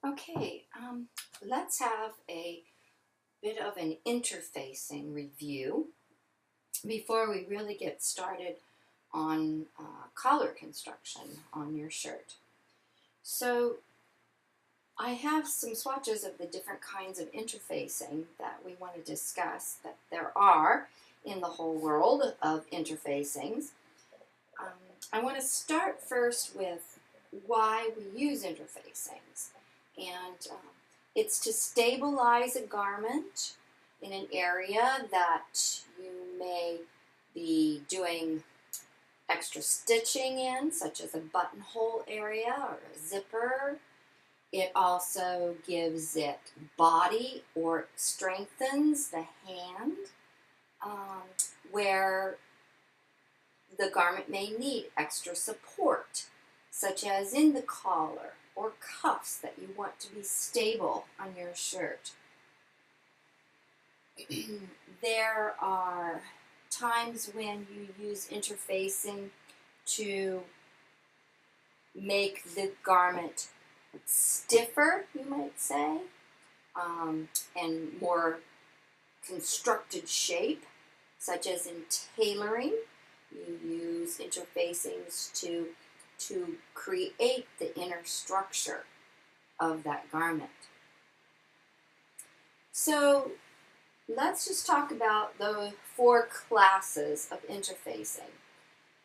Okay, let's have a bit of an interfacing review before we really get started on collar construction on your shirt. So I have some swatches of the different kinds of interfacing that we want to discuss that there are in the whole world of interfacings. Um, I want to start first with why we use interfacings. And it's to stabilize a garment in an area that you may be doing extra stitching in, such as a buttonhole area or a zipper. It also gives it body or strengthens the hand where the garment may need extra support, such as in the collar or cuffs that you want to be stable on your shirt. There are times when you use interfacing to make the garment stiffer, you might say, and more constructed shape, such as in tailoring. You use interfacings to create the inner structure of that garment. So let's just talk about the four classes of interfacing.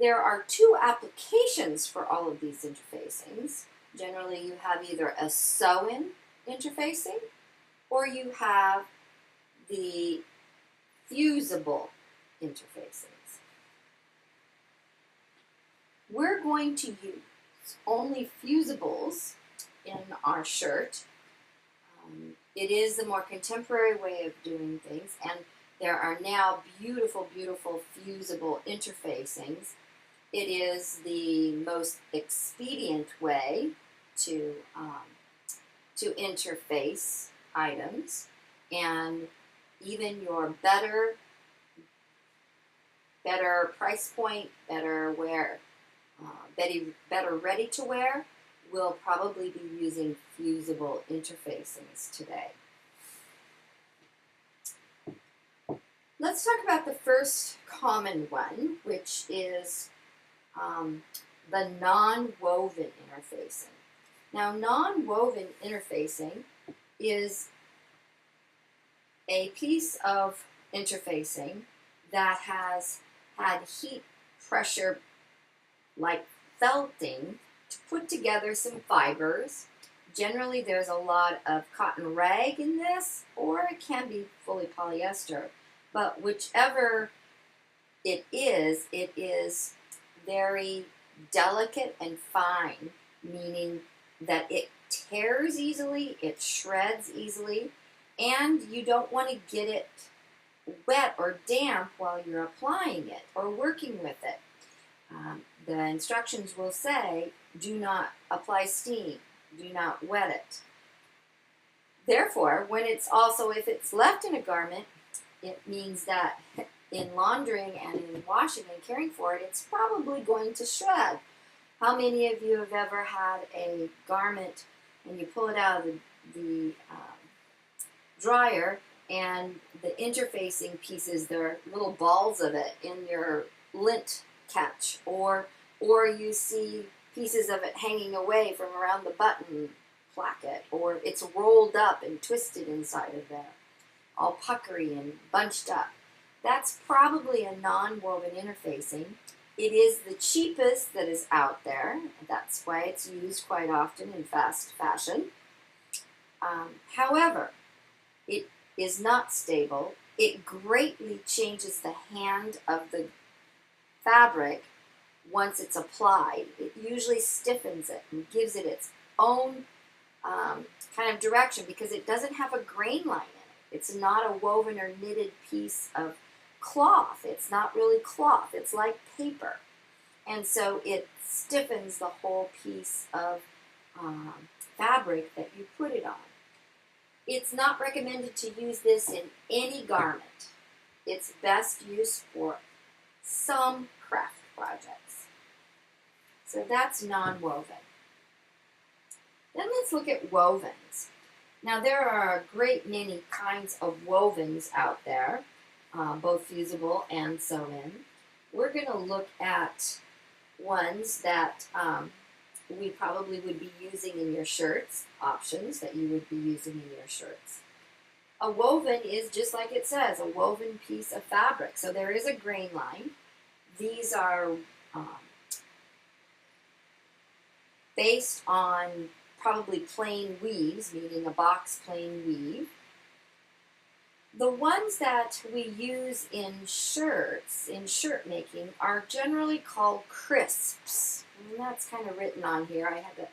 There are two applications for all of these interfacings. Generally, you have either a sew-in interfacing or you have the fusible interfacings. We're going to use only fusibles in our shirt. It is the more contemporary way of doing things, and there are now beautiful, beautiful fusible interfacings. It is the most expedient way to interface items, and even your better price point, better ready to wear will probably be using fusible interfacings today. Let's talk about the first common one, which is the non-woven interfacing. Now, non-woven interfacing is a piece of interfacing that has had heat pressure like felting to put together some fibers. Generally, there's a lot of cotton rag in this, or it can be fully polyester. But whichever it is very delicate and fine, meaning that it tears easily, it shreds easily, and you don't want to get it wet or damp while you're applying it or working with it. The instructions will say, do not apply steam, do not wet it. Therefore, if it's left in a garment, it means that in laundering and in washing and caring for it, it's probably going to shred. How many of you have ever had a garment and you pull it out of the dryer and the interfacing pieces, there are little balls of it in your lint catch, or you see pieces of it hanging away from around the button placket, or it's rolled up and twisted inside of there, all puckery and bunched up. That's probably a non-woven interfacing. It is the cheapest that is out there. That's why it's used quite often in fast fashion. However, it is not stable. It greatly changes the hand of the fabric once it's applied. It usually stiffens it and gives it its own kind of direction because it doesn't have a grain line in it. It's not a woven or knitted piece of cloth. It's not really cloth. It's like paper. And so it stiffens the whole piece of fabric that you put it on. It's not recommended to use this in any garment. It's best used for some craft projects. So that's non-woven. Then let's look at wovens. Now there are a great many kinds of wovens out there, both fusible and sew-in. We're going to look at ones that we probably would be using in your shirts, options that you would be using in your shirts. A woven is just like it says, a woven piece of fabric. So there is a grain line. These are based on probably plain weaves, meaning a box plain weave. The ones that we use in shirts, in shirt making, are generally called crisps. And that's kind of written on here. I had to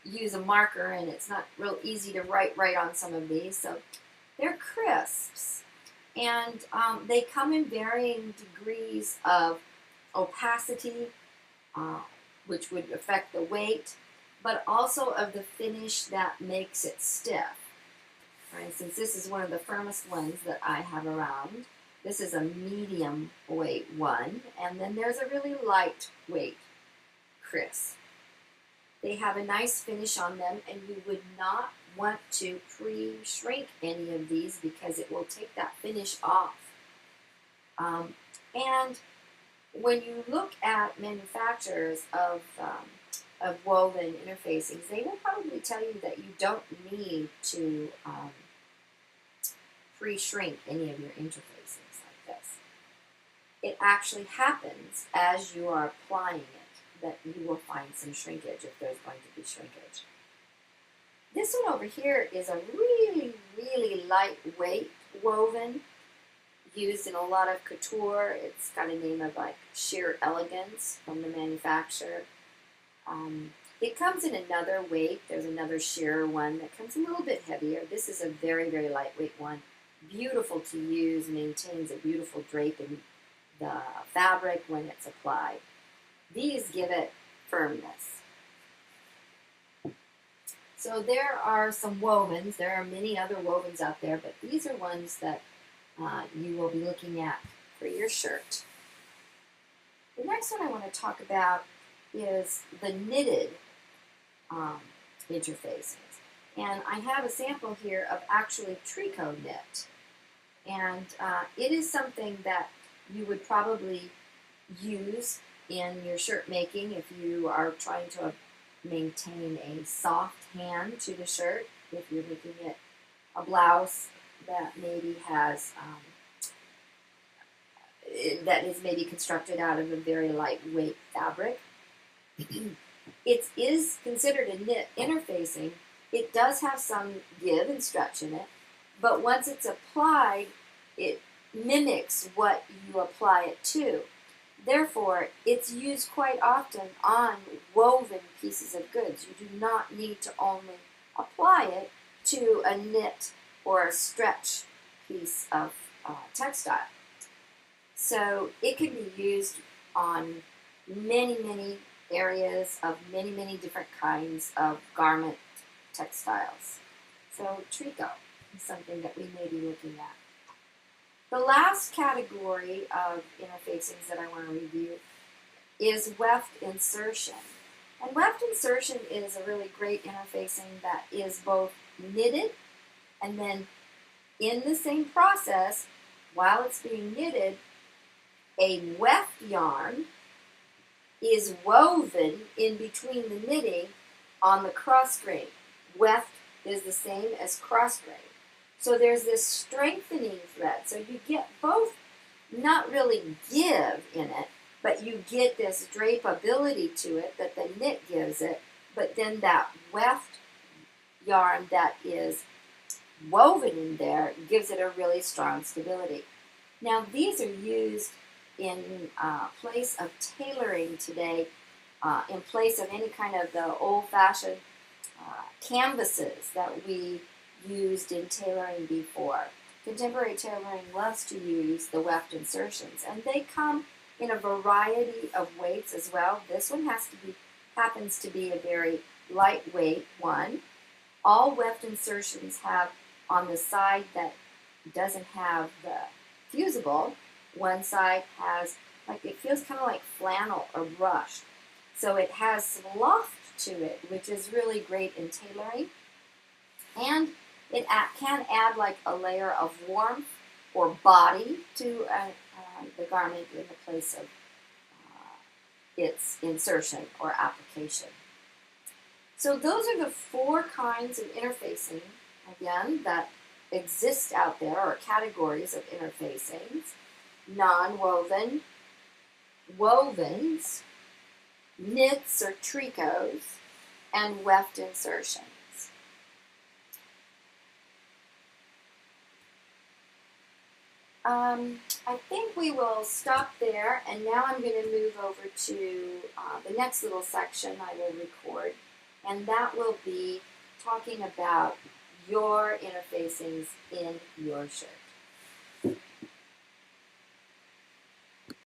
use a marker, and it's not real easy to write right on some of these. So they're crisps. And they come in varying degrees of opacity, which would affect the weight, but also of the finish that makes it stiff. For instance, this is one of the firmest ones that I have around. This is a medium weight one, and then there's a really lightweight crisp. They have a nice finish on them, and you would not want to pre-shrink any of these because it will take that finish off. And when you look at manufacturers of woven interfacings, they will probably tell you that you don't need to pre-shrink any of your interfacings like this. It actually happens as you are applying it that you will find some shrinkage if there's going to be shrinkage. This one over here is a really, really lightweight woven used in a lot of couture. It's got a name of like Sheer Elegance from the manufacturer. It comes in another weight. There's another sheer one that comes a little bit heavier. This is a very, very lightweight one. Beautiful to use, maintains a beautiful drape in the fabric when it's applied. These give it firmness. So there are some wovens. There are many other wovens out there, but these are ones that you will be looking at for your shirt. The next one I want to talk about is the knitted interfaces. And I have a sample here of actually tricot knit. And it is something that you would probably use in your shirt making if you are trying to maintain a soft hand to the shirt. If you're making it a blouse that maybe has that is maybe constructed out of a very lightweight fabric. It is considered a knit interfacing. It does have some give and stretch in it, but once it's applied, it mimics what you apply it to. Therefore, it's used quite often on woven pieces of goods. You do not need to only apply it to a knit or a stretch piece of textile. So it can be used on many, many areas of many, many different kinds of garment textiles. So tricot is something that we may be looking at. The last category of interfacings that I want to review is weft insertion. And weft insertion is a really great interfacing that is both knitted and then in the same process, while it's being knitted, a weft yarn is woven in between the knitting on the cross grain. Weft is the same as cross grain. So there's this strengthening thread. So you get both, not really give in it, but you get this drapeability to it that the knit gives it, but then that weft yarn that is woven in there gives it a really strong stability. Now these are used in place of tailoring today, in place of any kind of the old-fashioned canvases that we used in tailoring before. Contemporary tailoring loves to use the weft insertions, and they come in a variety of weights as well. This one happens to be a very lightweight one. All weft insertions have on the side that doesn't have the fusible, one side has, like, it feels kind of like flannel or brushed. So it has some loft to it, which is really great in tailoring. And it can add like a layer of warmth or body to the garment in the place of its insertion or application. So those are the 4 kinds of interfacing, again, that exist out there, or categories of interfacings: non-woven, wovens, knits or tricots, and weft insertions. I think we will stop there, and now I'm going to move over to the next little section I will record, and that will be talking about your interfacings in your shirt.